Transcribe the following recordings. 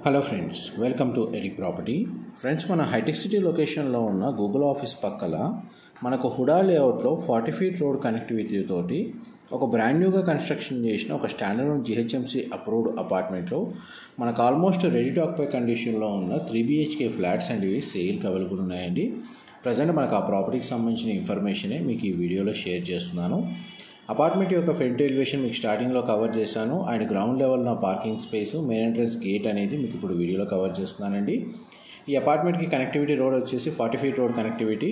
Hello friends, welcome to Eli property. Friends, మన hitech city లొకేషన్లో ఉన్న గూగుల్ ఆఫీస్ పక్కల మనకు హుడా లేఅవుట్లో 40 ఫీట్ రోడ్ కనెక్టివిటీ తోటి ఒక బ్రాండ్ న్యూగా కన్స్ట్రక్షన్ చేసిన ఒక స్టాండర్డ్ జిహెచ్ఎంసీ అప్రూవ్డ్ అపార్ట్మెంట్లో మనకు ఆల్మోస్ట్ రెడీ టు ఆక్యుపై కండిషన్లో ఉన్న 3 BHK ఫ్లాట్స్ అండ్ ఇవి సేల్కి అవైలబుల్ ఉన్నాయండి. ప్రజెంట్ మనకు ఆ ప్రాపర్టీకి సంబంధించిన ఇన్ఫర్మేషనే మీకు ఈ వీడియోలో షేర్ చేస్తున్నాను. అపార్ట్మెంట్ యొక్క ఫ్రంట్ ఎలివేషన్ మీకు స్టార్టింగ్లో కవర్ చేశాను అండ్ గ్రౌండ్ లెవెల్లో parking space, main entrance gate అనేది మీకు ఇప్పుడు వీడియోలో కవర్ చేస్తున్నానండి. ఈ అపార్ట్మెంట్కి కనెక్టివిటీ రోడ్ వచ్చేసి 40 ఫీట్ రోడ్ కనెక్టివిటీ.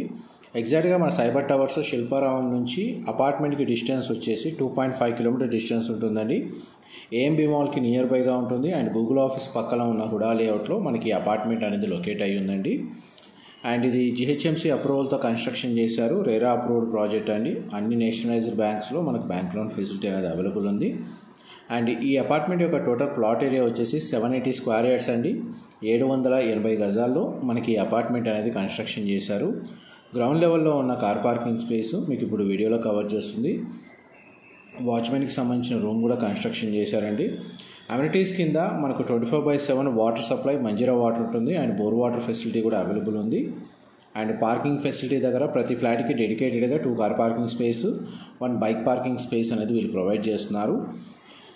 ఎగ్జాక్ట్గా మన సైబర్ టవర్స్ శిల్పారామం నుంచి అపార్ట్మెంట్కి డిస్టెన్స్ వచ్చేసి 2.5 కిలోమీటర్ డిస్టెన్స్ ఉంటుందండి. ఏఎంబీ మాల్కి నియర్ బైగా ఉంటుంది అండ్ గూగుల్ ఆఫీస్ పక్కన ఉన్న హుడా లేఅవుట్లో మనకి అపార్ట్మెంట్ అనేది లొకేట్ అయ్యి ఉందండి. అండ్ ఇది జిహెచ్ఎంసీ అప్రూవల్తో కన్స్ట్రక్షన్ చేశారు. రేరా అప్రూవ్డ్ ప్రాజెక్ట్ అండి. అన్ని నేషనలైజ్డ్ బ్యాంక్స్లో మనకు బ్యాంక్ లోన్ ఫెసిలిటీ అనేది అవైలబుల్ ఉంది. అండ్ ఈ అపార్ట్మెంట్ యొక్క టోటల్ ప్లాట్ ఏరియా వచ్చేసి 780 స్క్వేర్ యార్డ్స్ అండి. 780 గజాల్లో మనకి ఈ అపార్ట్మెంట్ అనేది కన్స్ట్రక్షన్ చేశారు. గ్రౌండ్ లెవెల్లో ఉన్న కార్ పార్కింగ్ స్పేస్ మీకు ఇప్పుడు వీడియోలో కవర్ చేస్తుంది. వాచ్మెన్కి సంబంధించిన రూమ్ కూడా కన్స్ట్రక్షన్ చేశారండి. అమ్యూనిటీస్ కింద మనకు 24/7 వాటర్ సప్లై, మంజీరా వాటర్ ఉంటుంది అండ్ బోర్ వాటర్ ఫెసిలిటీ కూడా అవైలబుల్ ఉంది. అండ్ పార్కింగ్ ఫెసిలిటీ దగ్గర ప్రతి ఫ్లాట్కి డెడికేటెడ్గా 2 car parking space, 1 bike parking space అనేది వీళ్ళు ప్రొవైడ్ చేస్తున్నారు.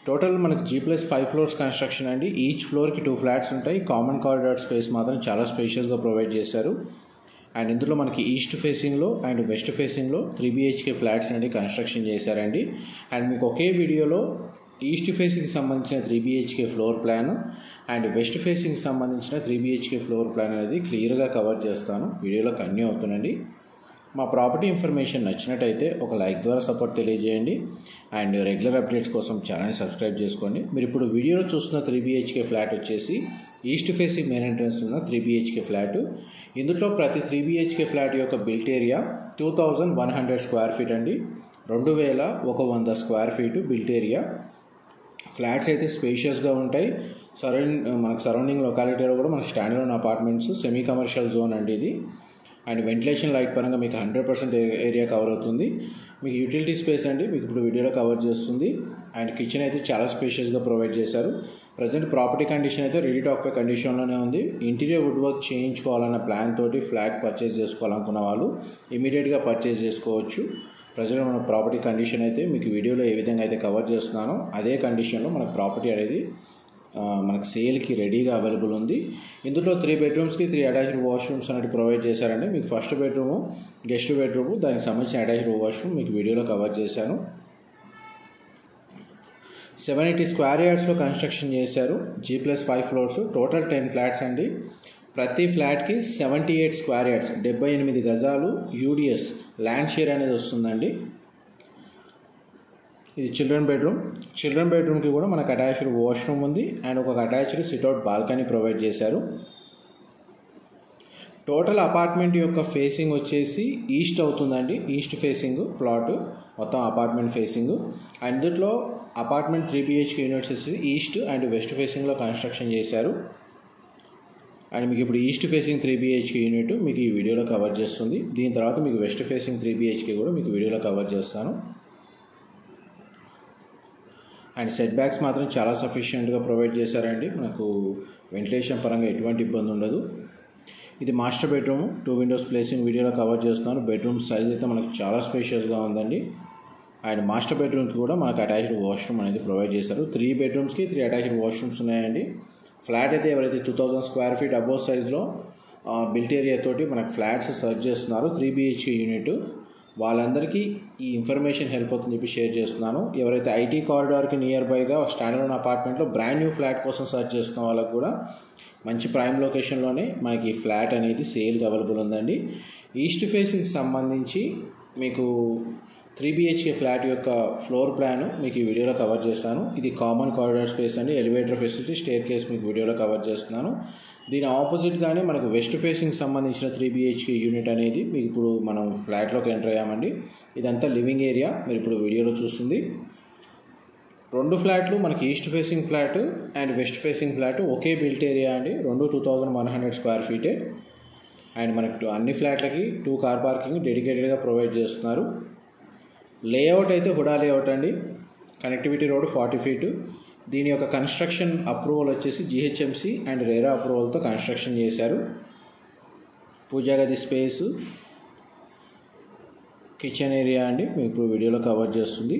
టోటల్ మనకు G+5 ఫ్లోర్స్ కన్స్ట్రక్షన్ అండి. ఈచ్ ఫ్లోర్కి 2 ఫ్లాట్స్ ఉంటాయి. కామన్ కారిడార్ స్పేస్ మాత్రం చాలా స్పేషియస్గా ప్రొవైడ్ చేశారు. అండ్ ఇందులో మనకి ఈస్ట్ ఫేసింగ్లో అండ్ వెస్ట్ ఫేసింగ్లో 3 BHK ఫ్లాట్స్ అనేది కన్స్ట్రక్షన్ చేశారండి. అండ్ మీకు ఒకే వీడియోలో ఈస్ట్ ఫేసింగ్కి సంబంధించిన 3 BHK floor plan and west ఫేసింగ్కి సంబంధించిన 3 BHK ఫ్లోర్ ప్లాన్ అనేది క్లియర్గా కవర్ చేస్తాను. వీడియోలో కంటిన్యూ అవుతుందండి. మా ప్రాపర్టీ ఇన్ఫర్మేషన్ నచ్చినట్టయితే ఒక లైక్ ద్వారా సపోర్ట్ తెలియజేయండి అండ్ రెగ్యులర్ అప్డేట్స్ కోసం ఛానల్ని సబ్స్క్రైబ్ చేసుకోండి. మీరు ఇప్పుడు వీడియోలో చూస్తున్న 3 BHK ఫ్లాట్ వచ్చేసి ఈస్ట్ ఫేసింగ్ మెయిన్ ఎంట్రన్స్ ఉన్న 3 BHK ఫ్లాట్. ఇందులో ప్రతి 3 BHK ఫ్లాట్ యొక్క బిల్ట్ ఏరియా 2100 స్క్వేర్ ఫీట్ అండి. 2100 square feet built area. Flats అయితే స్పేషియస్గా ఉంటాయి. మనకు సరౌండింగ్ లొకాలిటీలో కూడా మనకు standard apartments, semi commercial zone అండి ఇది. అండ్ వెంటిలేషన్ లైట్ పరంగా మీకు 100% ఏరియా కవర్ అవుతుంది. మీకు యూటిలిటీ స్పేస్ అండి మీకు ఇప్పుడు వీడియోలో కవర్ చేస్తుంది. అండ్ కిచెన్ అయితే చాలా స్పేషియస్గా ప్రొవైడ్ చేశారు. ప్రజెంట్ ప్రాపర్టీ కండిషన్ అయితే రెడీ టు ఆక్యుపై కండిషన్లోనే ఉంది. ఇంటీరియర్ వుడ్ వర్క్ చేయించుకోవాలన్న ప్లాన్ తోటి ఫ్లాట్ పర్చేస్ చేసుకోవాలనుకున్న వాళ్ళు ఇమీడియట్గా పర్చేస్ చేసుకోవచ్చు. ప్రజెంట్ మన ప్రాపర్టీ కండిషన్ అయితే మీకు వీడియోలో ఏ విధంగా అయితే కవర్ చేస్తున్నానో అదే కండిషన్లో మనకు ప్రాపర్టీ అనేది మనకు సేల్కి రెడీగా అవైలబుల్ ఉంది. ఇందులో 3 బెడ్రూమ్స్కి 3 అటాచ్డ్ వాష్రూమ్స్ అనేది ప్రొవైడ్ చేశారండి. మీకు ఫస్ట్ బెడ్రూము, గెస్ట్ బెడ్రూము, దానికి సంబంధించిన అటాచ్డ్ వాష్రూమ్ మీకు వీడియోలో కవర్ చేశాను. 780 స్క్వేర్ యార్డ్స్లో కన్స్ట్రక్షన్ చేశారు. G+5 ఫ్లోర్స్, టోటల్ 10 ఫ్లాట్స్ అండి. ప్రతి ఫ్లాట్కి 78 స్క్వేర్ యార్డ్స్, 78 గజాలు UDS ల్యాండ్ షేర్ అనేది వస్తుందండి. ఇది చిల్డ్రన్ బెడ్రూమ్కి కూడా మనకు అటాచ్డ్ వాష్రూమ్ ఉంది అండ్ ఒక అటాచ్డ్ సిట్అవుట్ బాల్కనీ ప్రొవైడ్ చేశారు. టోటల్ అపార్ట్మెంట్ యొక్క ఫేసింగ్ వచ్చేసి ఈస్ట్ అవుతుందండి. ఈస్ట్ ఫేసింగ్ ప్లాట్ మొత్తం అపార్ట్మెంట్ ఫేసింగ్. అండ్ ఇందులో అపార్ట్మెంట్ 3 BHK యూనిట్స్ వచ్చేసి ఈస్ట్ అండ్ వెస్ట్ ఫేసింగ్లో కన్స్ట్రక్షన్ చేశారు. అండ్ మీకు ఇప్పుడు ఈస్ట్ ఫేసింగ్ 3 BHK యూనిట్ మీకు ఈ వీడియోలో కవర్ చేస్తుంది. దీని తర్వాత మీకు వెస్ట్ ఫేసింగ్ 3 BHK కూడా మీకు వీడియోలో కవర్ చేస్తాను. అండ్ సెట్ బ్యాక్స్ మాత్రం చాలా సఫిషియెంట్గా ప్రొవైడ్ చేశారండి. మనకు వెంటిలేషన్ పరంగా ఎటువంటి ఇబ్బంది ఉండదు. ఇది మాస్టర్ బెడ్రూమ్, 2 విండోస్ ప్లేసింగ్ వీడియోలో కవర్ చేస్తున్నాను. బెడ్రూమ్ సైజ్ అయితే మనకు చాలా స్పేషియస్గా ఉందండి. అండ్ మాస్టర్ బెడ్రూమ్కి కూడా మనకు అటాచ్డ్ వాష్రూమ్ అనేది ప్రొవైడ్ చేశారు. 3 బెడ్రూమ్స్కి 3 అటాచ్డ్ వాష్రూమ్స్ ఉన్నాయండి. ఫ్లాట్ అయితే ఎవరైతే 2000 స్క్వేర్ ఫీట్ అబోవ్ సైజ్లో బిల్ట్ ఏరియా తోటి మనకు ఫ్లాట్స్ సర్చ్ చేస్తున్నారు 3 BHK యూనిట్, వాళ్ళందరికీ ఈ ఇన్ఫర్మేషన్ హెల్ప్ అవుతుందని చెప్పి షేర్ చేస్తున్నాను. ఎవరైతే ఐటీ కారిడార్కి నియర్ బైగా స్టాండర్డ్ అపార్ట్మెంట్లో బ్రాండ్ న్యూ ఫ్లాట్ కోసం సర్చ్ చేస్తున్న వాళ్ళకు కూడా మంచి ప్రైమ్ లొకేషన్లోనే మనకి ఈ ఫ్లాట్ అనేది సేల్కి అవైలబుల్ ఉందండి. ఈస్ట్ ఫేసింగ్కి సంబంధించి మీకు 3 BHK ఫ్లాట్ యొక్క ఫ్లోర్ ప్లాన్ మీకు ఈ వీడియోలో కవర్ చేస్తాను. ఇది కామన్ కారిడార్ స్పేస్ అండి. ఎలివేటర్ ఫెసిలిటీ, స్టేర్ కేస్ మీకు వీడియోలో కవర్ చేస్తున్నాను. దీని ఆపోజిట్గానే మనకు వెస్ట్ ఫేసింగ్ సంబంధించిన 3 BHK యూనిట్ అనేది మీకు ఇప్పుడు మనం ఫ్లాట్లోకి ఎంటర్ అయ్యామండి. ఇదంతా లివింగ్ ఏరియా మీరు ఇప్పుడు వీడియోలో చూస్తుంది. 2 ఫ్లాట్లు మనకి east facing flat and west facing flat okay built area అండి. 2100 స్క్వేర్ ఫీటే. అండ్ మనకు అన్ని ఫ్లాట్లకి 2 కార్ పార్కింగ్ డెడికేటెడ్గా ప్రొవైడ్ చేస్తున్నారు. లేఅవుట్ అయితే హుడా లేఅవుట్ అండి. Connectivity road 40 feet. దీని యొక్క కన్స్ట్రక్షన్ అప్రూవల్ వచ్చేసి జిహెచ్ఎంసి అండ్ రేరా అప్రూవల్తో కన్స్ట్రక్షన్ చేశారు. పూజా గది స్పేసు, కిచెన్ ఏరియా అండి మీకు ఇప్పుడు వీడియోలో కవర్ చేస్తుంది.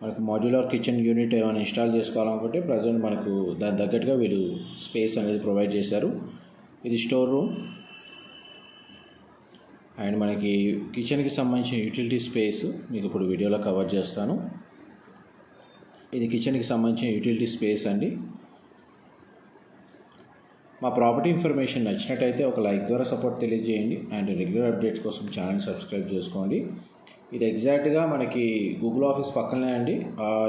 మనకు మాడ్యులర్ కిచెన్ యూనిట్ ఏమైనా ఇన్స్టాల్ చేసుకోవాలనుకుంటే ప్రజెంట్ మనకు దాని తగ్గట్టుగా వీళ్ళు స్పేస్ అనేది ప్రొవైడ్ చేశారు. ఇది స్టోర్ రూమ్ అండ్ మనకి కిచెన్కి సంబంధించిన యూటిలిటీ స్పేస్ మీకు ఇప్పుడు వీడియోలో కవర్ చేస్తాను. ఇది కిచెన్కి సంబంధించిన యూటిలిటీ స్పేస్ అండి. మా ప్రాపర్టీ ఇన్ఫర్మేషన్ నచ్చినట్టయితే ఒక లైక్ ద్వారా సపోర్ట్ తెలియజేయండి అండ్ రెగ్యులర్ అప్డేట్స్ కోసం ఛానల్ సబ్స్క్రైబ్ చేసుకోండి. ఇది ఎగ్జాక్ట్గా మనకి గూగుల్ ఆఫీస్ పక్కనే అండి.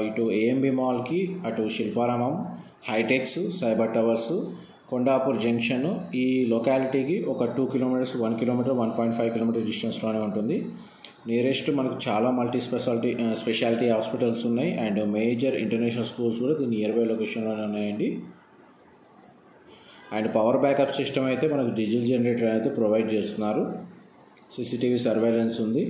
ఇటు ఏఎంబి మాల్కి, అటు Shilparamam, HITEX, cyber towers, Kondapur junction, ఈ లొకాలిటీకి ఒక 2 కిలోమీటర్స్, 1 కిలోమీటర్, 1.5 కిలోమీటర్ డిస్టెన్స్లోనే ఉంటుంది. నియరెస్ట్ మనకు చాలా మల్టీ స్పెషాలిటీ హాస్పిటల్స్ ఉన్నాయి అండ్ మేజర్ ఇంటర్నేషనల్ స్కూల్స్ కూడా దీని నియర్ బై లొకేషన్లోనే ఉన్నాయండి. అండ్ పవర్ బ్యాకప్ సిస్టమ్ అయితే మనకు డీజిల్ జనరేటర్ అయితే ప్రొవైడ్ చేస్తున్నారు. సీసీటీవీ సర్వేలెన్స్ ఉంది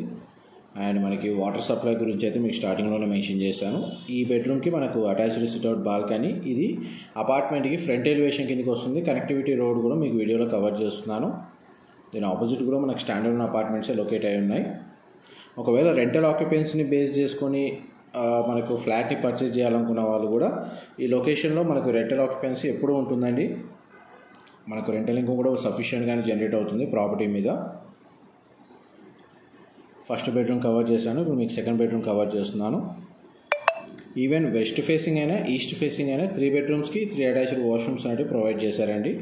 అండ్ మనకి వాటర్ సప్లై గురించి అయితే మీకు స్టార్టింగ్లోనే మెన్షన్ చేశాను. ఈ బెడ్రూమ్కి మనకు అటాచ్డ్ సిట్అవుట్ బాల్కనీ, ఇది అపార్ట్మెంట్కి ఫ్రంట్ ఎలివేషన్ కిందకి వస్తుంది. కనెక్టివిటీ రోడ్ కూడా మీకు వీడియోలో కవర్ చేస్తున్నాను. దీని ఆపోజిట్ కూడా మనకు స్టాండర్డ్ అపార్ట్మెంట్సే లొకేట్ అయి ఉన్నాయి. ఒకవేళ రెంటల్ ఆక్యుపెన్సీని బేస్ చేసుకొని మనకు ఫ్లాట్ని పర్చేస్ చేయాలనుకున్న వాళ్ళు కూడా ఈ లొకేషన్లో మనకు రెంటల్ ఆక్యుపెన్సీ ఎప్పుడూ ఉంటుందండి. మనకు రెంటల్ ఇన్కమ్ కూడా సఫిషియెంట్గానే జనరేట్ అవుతుంది ప్రాపర్టీ మీద. ఫస్ట్ బెడ్రూమ్ కవర్ చేశాను, ఇప్పుడు మీకు సెకండ్ బెడ్రూమ్ కవర్ చేస్తున్నాను. ఈవెన్ వెస్ట్ ఫేసింగ్ అయినా ఈస్ట్ ఫేసింగ్ అయినా 3 బెడ్రూమ్స్కి 3 అటాచ్డ్ వాష్రూమ్స్ అనేవి ప్రొవైడ్ చేశారండి.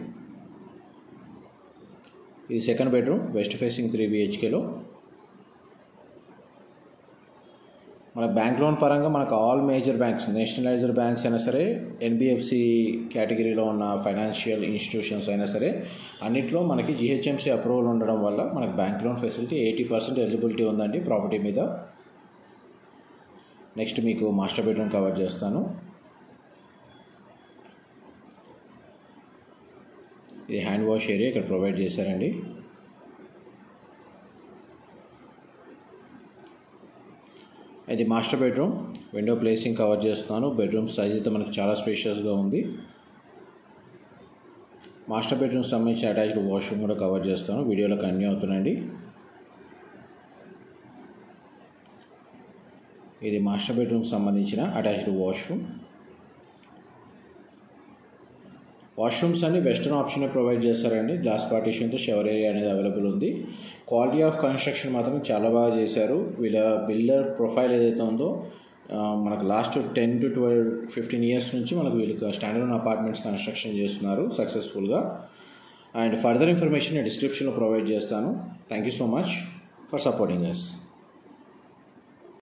ఇది సెకండ్ బెడ్రూమ్ వెస్ట్ ఫేసింగ్ 3 BHKలో. మన బ్యాంక్ లోన్ పరంగా మనకు all major banks, nationalised banks అయినా సరే, ఎన్బిఎఫ్సి కేటగిరీలో ఉన్న ఫైనాన్షియల్ ఇన్స్టిట్యూషన్స్ అయినా సరే, అన్నిట్లో మనకి జిహెచ్ఎంసి అప్రూవల్ ఉండడం వల్ల మనకు బ్యాంక్ లోన్ ఫెసిలిటీ 80% ఎలిజిబిలిటీ ఉందండి ప్రాపర్టీ మీద. నెక్స్ట్ మీకు మాస్టర్ బెడ్రూమ్ కవర్ చేస్తాను. ఇది హ్యాండ్ వాష్ ఏరియా ఇక్కడ ప్రొవైడ్ చేశారండి. ఇది master bedroom, window placing cover చేస్తున్నాను. బెడ్రూమ్ సైజ్ అయితే మనకు చాలా స్పేషియస్గా ఉంది. మాస్టర్ బెడ్రూమ్కి సంబంధించిన అటాచ్డ్ వాష్రూమ్ కూడా కవర్ చేస్తాను, వీడియోలో కంటిన్యూ అవుతుందండి. ఇది మాస్టర్ బెడ్రూమ్కి సంబంధించిన అటాచ్డ్ వాష్రూమ్. వాష్రూమ్స్ అన్ని వెస్టర్న్ ఆప్షన్ ప్రొవైడ్ చేశారండి. గ్లాస్ పార్టీషన్తో షవర్ ఏరియా అనేది అవైలబుల్ ఉంది. క్వాలిటీ ఆఫ్ కన్స్ట్రక్షన్ మాత్రం చాలా బాగా చేశారు. వీళ్ళ బిల్డర్ ప్రొఫైల్ ఏదైతే ఉందో మనకు లాస్ట్ 10 to 12, 15 ఇయర్స్ నుంచి మనకు వీళ్ళకి స్టాండర్డ్ అపార్ట్మెంట్స్ కన్స్ట్రక్షన్ చేస్తున్నారు సక్సెస్ఫుల్గా. అండ్ ఫర్దర్ ఇన్ఫర్మేషన్ నేను డిస్క్రిప్షన్లో ప్రొవైడ్ చేస్తాను. Thank you so much for supporting us.